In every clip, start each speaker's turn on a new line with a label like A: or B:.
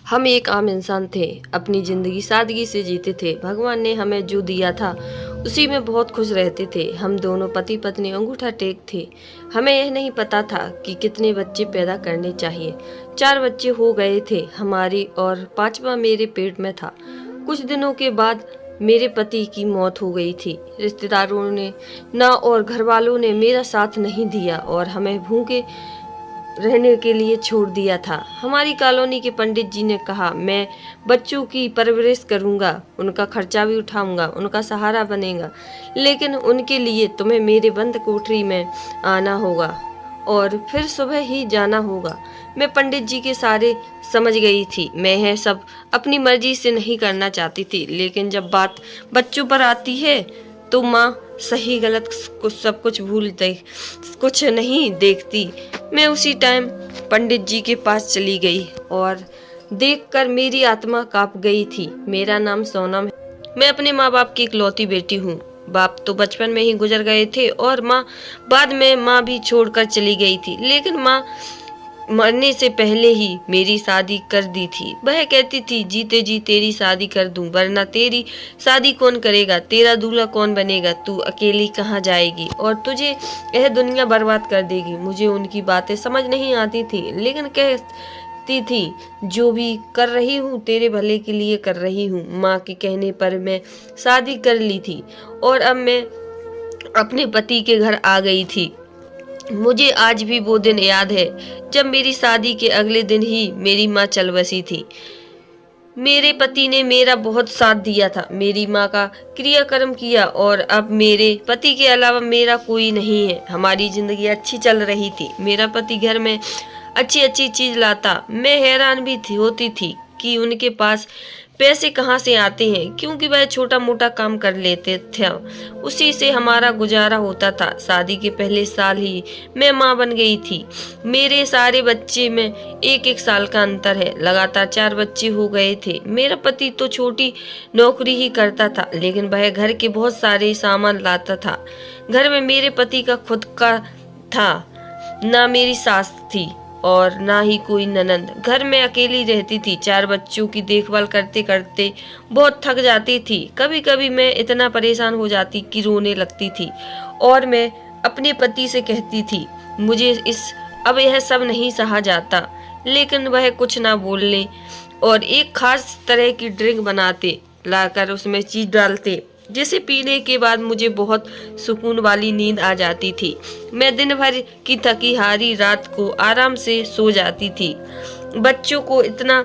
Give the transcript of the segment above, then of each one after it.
A: हम एक आम इंसान थे, अपनी ज़िंदगी सादगी से जीते थे। भगवान ने हमें जो दिया था उसी में बहुत खुश रहते थे। हम दोनों पति पत्नी अंगूठा टेक थे। हमें यह नहीं पता था कि कितने बच्चे पैदा करने चाहिए। 4 बच्चे हो गए थे हमारी और 5वां मेरे पेट में था। कुछ दिनों के बाद मेरे पति की मौत हो गई थी। रिश्तेदारों ने ना और घर वालों ने मेरा साथ नहीं दिया और हमें भूखे रहने के लिए छोड़ दिया था। हमारी कॉलोनी के पंडित जी ने कहा, मैं बच्चों की परवरिश करूंगा, उनका खर्चा भी उठाऊंगा, उनका सहारा बनेगा, लेकिन उनके लिए तुम्हें मेरे बंद कोठरी में आना होगा और फिर सुबह ही जाना होगा। मैं पंडित जी के सारे समझ गई थी। मैं यह सब अपनी मर्जी से नहीं करना चाहती थी, लेकिन जब बात बच्चों पर आती है तो माँ सही गलत सब कुछ कुछ नहीं देखती। मैं उसी टाइम पंडित जी के पास चली गई और देखकर मेरी आत्मा कांप गई थी। मेरा नाम सोनम है। मैं अपने माँ बाप की इकलौती बेटी हूँ। बाप तो बचपन में ही गुजर गए थे और माँ बाद में माँ भी छोड़कर चली गई थी, लेकिन माँ मरने से पहले ही मेरी शादी कर दी थी। वह कहती थी, जीते जी तेरी शादी कर दूं, वरना तेरी शादी कौन करेगा, तेरा दूल्हा कौन बनेगा, तू अकेली कहाँ जाएगी और तुझे यह दुनिया बर्बाद कर देगी। मुझे उनकी बातें समझ नहीं आती थी, लेकिन कहती थी, जो भी कर रही हूँ तेरे भले के लिए कर रही हूँ। माँ के कहने पर मैं शादी कर ली थी और अब मैं अपने पति के घर आ गई थी। मुझे आज भी वो दिन याद है जब मेरी शादी के अगले दिन ही मेरी माँ चल बसी थी। मेरे पति ने मेरा बहुत साथ दिया था, मेरी माँ का क्रियाकर्म किया और अब मेरे पति के अलावा मेरा कोई नहीं है। हमारी जिंदगी अच्छी चल रही थी। मेरा पति घर में अच्छी अच्छी चीज लाता। मैं हैरान भी होती थी कि उनके पास पैसे कहाँ से आते हैं, क्योंकि वह छोटा मोटा काम कर लेते थे, उसी से हमारा गुजारा होता था। शादी के पहले साल ही मैं माँ बन गई थी। मेरे सारे बच्चे में 1-1 साल का अंतर है। लगातार 4 बच्चे हो गए थे। मेरा पति तो छोटी नौकरी ही करता था, लेकिन वह घर के बहुत सारे सामान लाता था। घर में मेरे पति का खुद का था, ना मेरी सास थी और ना ही कोई ननद। घर में अकेली रहती थी। 4 बच्चों की देखभाल करते करते बहुत थक जाती थी। कभी कभी मैं इतना परेशान हो जाती कि रोने लगती थी और मैं अपने पति से कहती थी, मुझे अब यह सब नहीं सहा जाता, लेकिन वह कुछ ना बोलने और एक खास तरह की ड्रिंक बनाते, लाकर उसमें चीज डालते, जिसे पीने के बाद मुझे बहुत सुकून वाली नींद आ जाती थी। मैं दिन भर की थकी हारी रात को आराम से सो जाती थी। बच्चों को इतना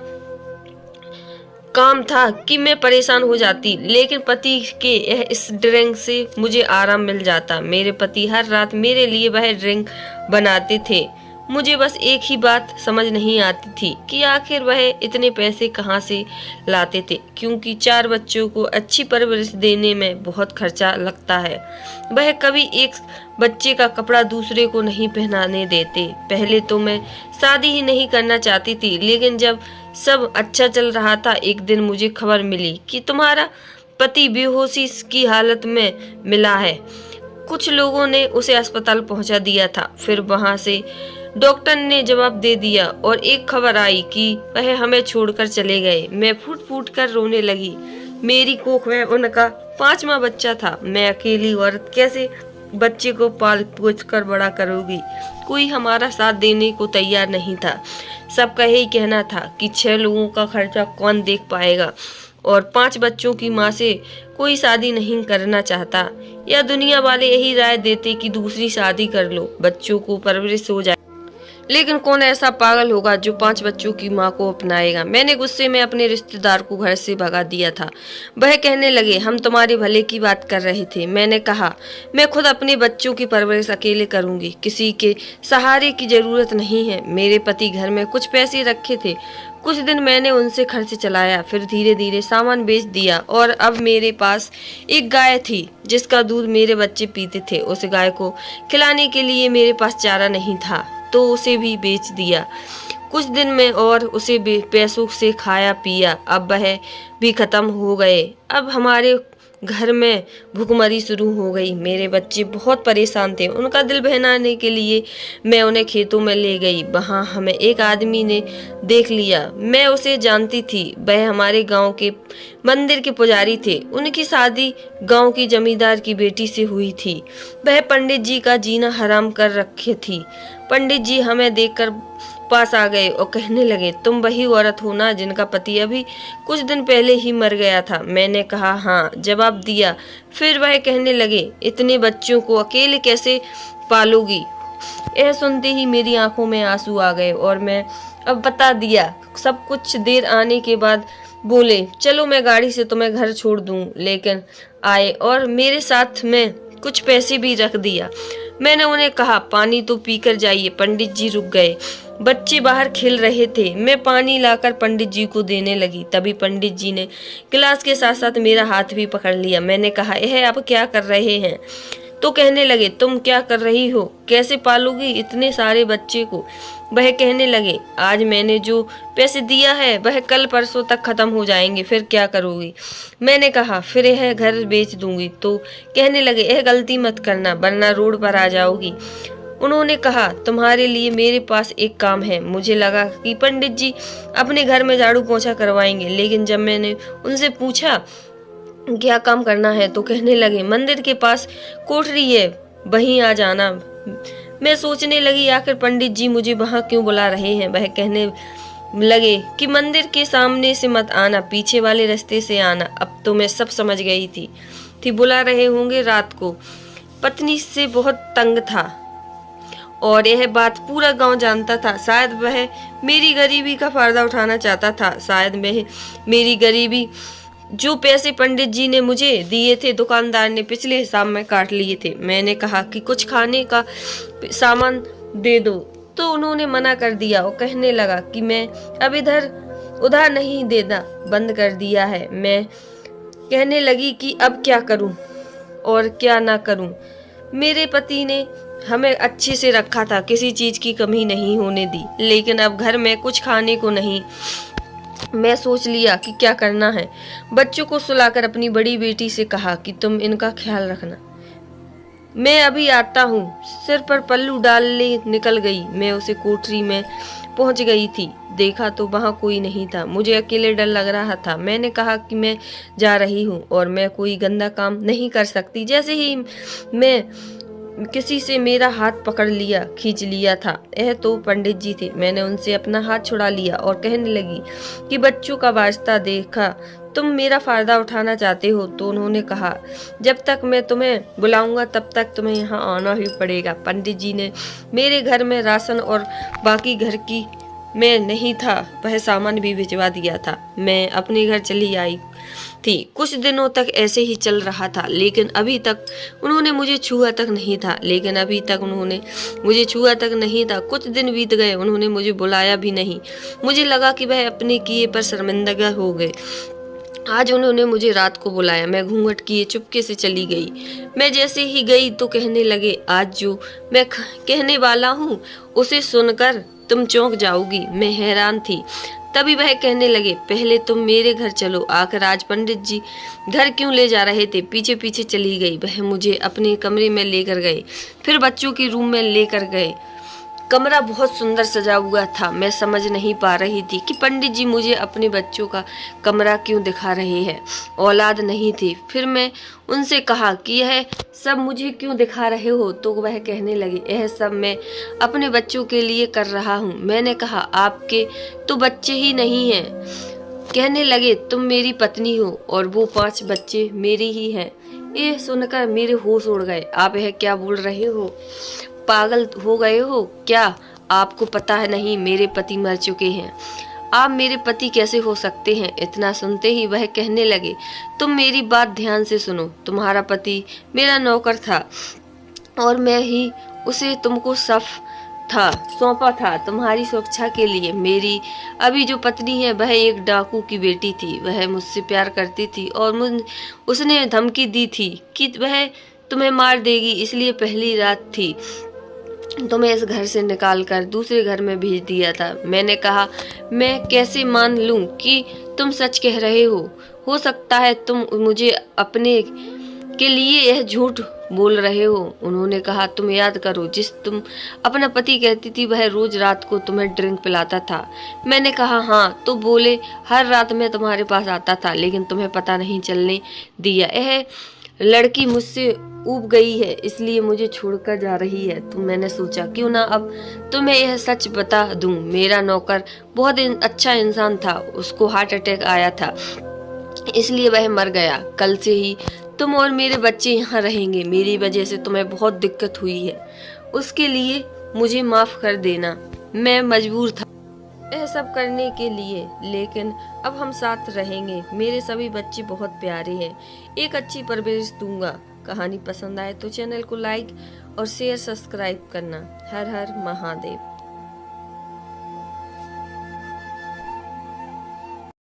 A: काम था कि मैं परेशान हो जाती, लेकिन पति के इस ड्रिंक से मुझे आराम मिल जाता। मेरे पति हर रात मेरे लिए वह ड्रिंक बनाते थे। मुझे बस एक ही बात समझ नहीं आती थी कि आखिर वह इतने पैसे कहाँ से लाते थे, क्योंकि 4 बच्चों को अच्छी परवरिश देने में बहुत खर्चा लगता है। वह कभी एक बच्चे का कपड़ा दूसरे को नहीं पहनाने देते। पहले तो मैं शादी ही नहीं करना चाहती थी, लेकिन जब सब अच्छा चल रहा था, एक दिन मुझे खबर मिली कि तुम्हारा पति बेहोशी की हालत में मिला है। कुछ लोगों ने उसे अस्पताल पहुंचा दिया था। फिर वहां से डॉक्टर ने जवाब दे दिया और एक खबर आई कि वह हमें छोड़कर चले गए। मैं फूट फूट कर रोने लगी। मेरी कोख में उनका 5वां बच्चा था। मैं अकेली औरत कैसे बच्चे को पाल पोस कर बड़ा करूंगी। कोई हमारा साथ देने को तैयार नहीं था। सबका यही कहना था कि 6 लोगों का खर्चा कौन देख पाएगा और 5 बच्चों की माँ से कोई शादी नहीं करना चाहता, या दुनिया वाले यही राय देते कि दूसरी शादी कर लो, बच्चों को परवरिश हो जाए। लेकिन कौन ऐसा पागल होगा जो 5 बच्चों की माँ को अपनाएगा। मैंने गुस्से में अपने रिश्तेदार को घर से भगा दिया था। वह कहने लगे, हम तुम्हारे भले की बात कर रहे थे। मैंने कहा, मैं खुद अपने बच्चों की परवरिश अकेले करूंगी, किसी के सहारे की जरूरत नहीं है। मेरे पति घर में कुछ पैसे रखे थे। कुछ दिन मैंने उनसे खर्च चलाया, फिर धीरे धीरे सामान बेच दिया और अब मेरे पास एक गाय थी जिसका दूध मेरे बच्चे पीते थे। उस गाय को खिलाने के लिए मेरे पास चारा नहीं था, तो उसे भी बेच दिया। कुछ दिन में और उसे पैसों से खाया पिया। अब वह भी खत्म हो गए। अब हमारे घर में भूखमरी शुरू हो गई। मेरे बच्चे बहुत परेशान थे। उनका दिल बहलाने के लिए मैं उन्हें खेतों में ले गई। वहां हमें एक आदमी ने देख लिया। मैं उसे जानती थी। वह हमारे गांव के मंदिर के पुजारी थे। उनकी शादी गांव की जमींदार की बेटी से हुई थी। वह पंडित जी का जीना हराम कर रखे थी। पंडित जी हमें देखकर पास आ गए और कहने लगे, तुम वही औरत हो ना जिनका पति अभी कुछ दिन पहले ही मर गया था? मैंने कहा हाँ, जवाब दिया। फिर वह कहने लगे, इतने बच्चों को अकेले कैसे पालोगी? यह सुनते ही मेरी आंखों में आंसू आ गए और मैं अब बता दिया सब कुछ। देर आने के बाद बोले, चलो मैं गाड़ी से तुम्हें घर छोड़ दूं। लेकिन आए और मेरे साथ में कुछ पैसे भी रख दिया। मैंने उन्हें कहा, पानी तो पीकर जाइए। पंडित जी रुक गए। बच्चे बाहर खेल रहे थे। मैं पानी लाकर पंडित जी को देने लगी। तभी पंडित जी ने गिलास के साथ साथ मेरा हाथ भी पकड़ लिया। मैंने कहा, यह आप क्या कर रहे हैं? तो कहने लगे, तुम क्या कर रही हो? कैसे पालोगी इतने सारे बच्चे को? वह कहने लगे, आज मैंने जो पैसे दिया है वह कल परसों तक खत्म हो जाएंगे, फिर क्या करोगी? मैंने कहा, फिर यह घर बेच दूंगी। तो कहने लगे, यह गलती मत करना वरना रोड पर आ जाओगी। उन्होंने कहा, तुम्हारे लिए मेरे पास एक काम है। मुझे लगा कि पंडित जी अपने घर में झाड़ू पोछा करवाएंगे, लेकिन जब मैंने उनसे पूछा क्या काम करना है तो कहने लगे, मंदिर के पास कोठरी है, वहीं आ जाना। मैं सोचने लगी, आखिर पंडित जी मुझे वहां क्यों बुला रहे हैं? वह कहने लगे कि मंदिर के सामने से मत आना, पीछे वाले रास्ते से आना। अब तो मैं सब समझ गई थी बुला रहे होंगे रात को। पत्नी से बहुत तंग था और यह बात पूरा गांव जानता था। शायद वह मेरी गरीबी का फायदा उठाना चाहता था। शायद मेरी गरीबी, जो पैसे पंडित जी ने मुझे दिए थे दुकानदार ने पिछले हिसाब में काट लिए थे। मैंने कहा कि कुछ खाने का सामान दे दो, तो उन्होंने मना कर दिया और कहने लगा कि मैं अब इधर उधार नहीं देना बंद कर दिया है। मैं कहने लगी कि अब क्या करूं और क्या ना करूं। मेरे पति ने हमें अच्छे से रखा था, किसी चीज की कमी नहीं होने दी, लेकिन अब घर में कुछ खाने को नहीं। मैं सोच लिया कि क्या करना है। बच्चों को सुलाकर अपनी बड़ी बेटी से कहा कि तुम इनका ख्याल रखना, मैं अभी आता हूँ। सिर पर पल्लू डाल ले निकल गई। मैं उसे कोठरी में पहुंच गई थी। देखा तो वहां कोई नहीं था। मुझे अकेले डर लग रहा था। मैंने कहा कि मैं जा रही हूँ और मैं कोई गंदा काम नहीं कर सकती। जैसे ही मैं किसी से मेरा हाथ पकड़ लिया, खींच लिया था। यह तो पंडित जी थे। मैंने उनसे अपना हाथ छुड़ा लिया और कहने लगी कि बच्चों का वास्ता देखा तुम मेरा फायदा उठाना चाहते हो तो उन्होंने कहा, जब तक मैं तुम्हें बुलाऊंगा तब तक तुम्हें यहाँ आना ही पड़ेगा। पंडित जी ने मेरे घर में राशन और बाकी घर की मैं नहीं था वह सामान भी भिजवा दिया था। मैं अपने घर चली आई थी। कुछ दिनों तक ऐसे ही चल रहा था, लेकिन अभी तक उन्होंने मुझे छुआ तक नहीं था। कुछ दिन बीत गए, उन्होंने मुझे बुलाया भी नहीं। मुझे लगा कि वह अपने किए पर शर्मिंदा हो गए। आज उन्होंने मुझे रात को बुलाया। मैं घूंघट किए चुपके से चली गई। मैं जैसे ही गई तो कहने लगे, आज जो मैं कहने वाला हूँ उसे सुनकर तुम चौंक जाओगी। मैं हैरान थी। तभी वह कहने लगे, पहले तुम मेरे घर चलो। आखिर आज पंडित जी घर क्यों ले जा रहे थे? पीछे पीछे चली गई। वह मुझे अपने कमरे में लेकर गए, फिर बच्चों के रूम में लेकर गए। कमरा बहुत सुंदर सजा हुआ था। मैं समझ नहीं पा रही थी कि पंडित जी मुझे अपने बच्चों का कमरा क्यों दिखा रहे हैं। औलाद नहीं थी। फिर मैं उनसे कहा कि यह सब मुझे क्यों दिखा रहे हो? तो वह कहने लगे, यह सब मैं अपने बच्चों के लिए कर रहा हूँ। मैंने कहा, आपके तो बच्चे ही नहीं हैं। कहने लगे, तुम मेरी पत्नी हो और वो 5 बच्चे मेरे ही हैं। ये सुनकर मेरे होश उड़ गए। आप यह क्या बोल रहे हो? पागल हो गए हो क्या? आपको पता है नहीं, मेरे पति मर चुके हैं। आप मेरे पति कैसे हो सकते हैं? इतना सुनते ही वह कहने लगे, तुम मेरी बात ध्यान से सुनो। तुम्हारा पति मेरा नौकर था और मैं ही उसे तुमको सौंपा था तुम्हारी सुरक्षा के लिए। मेरी अभी जो पत्नी है वह एक डाकू की बेटी थी। वह मुझसे प्यार करती थी और उसने धमकी दी थी कि वह तुम्हें मार देगी। इसलिए पहली रात थी तुम्हें इस घर से निकालकर दूसरे घर में भेज दिया था। मैंने कहा, मैं कैसे मान लूं कि तुम सच कह रहे हो? हो सकता है तुम मुझे अपने के लिए यह झूठ बोल रहे हो। उन्होंने कहा, तुम याद करो, जिस तुम अपना पति कहती थी वह रोज रात को तुम्हें ड्रिंक पिलाता था। मैंने कहा हाँ। तो बोले, हर रात मैं तुम्हारे पास आता था लेकिन तुम्हें पता नहीं चलने दिया। यह लड़की मुझसे ऊब गई है, इसलिए मुझे छोड़कर जा रही है। तो मैंने सोचा क्यों ना अब तुम्हें यह सच बता दूं। मेरा नौकर बहुत अच्छा इंसान था, उसको हार्ट अटैक आया था, इसलिए वह मर गया। कल से ही तुम और मेरे बच्चे यहाँ रहेंगे। मेरी वजह से तुम्हें बहुत दिक्कत हुई है, उसके लिए मुझे माफ कर देना। मैं मजबूर था यह सब करने के लिए, लेकिन अब हम साथ रहेंगे। मेरे सभी बच्चे बहुत प्यारे हैं, एक अच्छी परवरिश दूंगा। कहानी पसंद आए तो चैनल को लाइक और शेयर सब्सक्राइब करना। हर हर महादेव।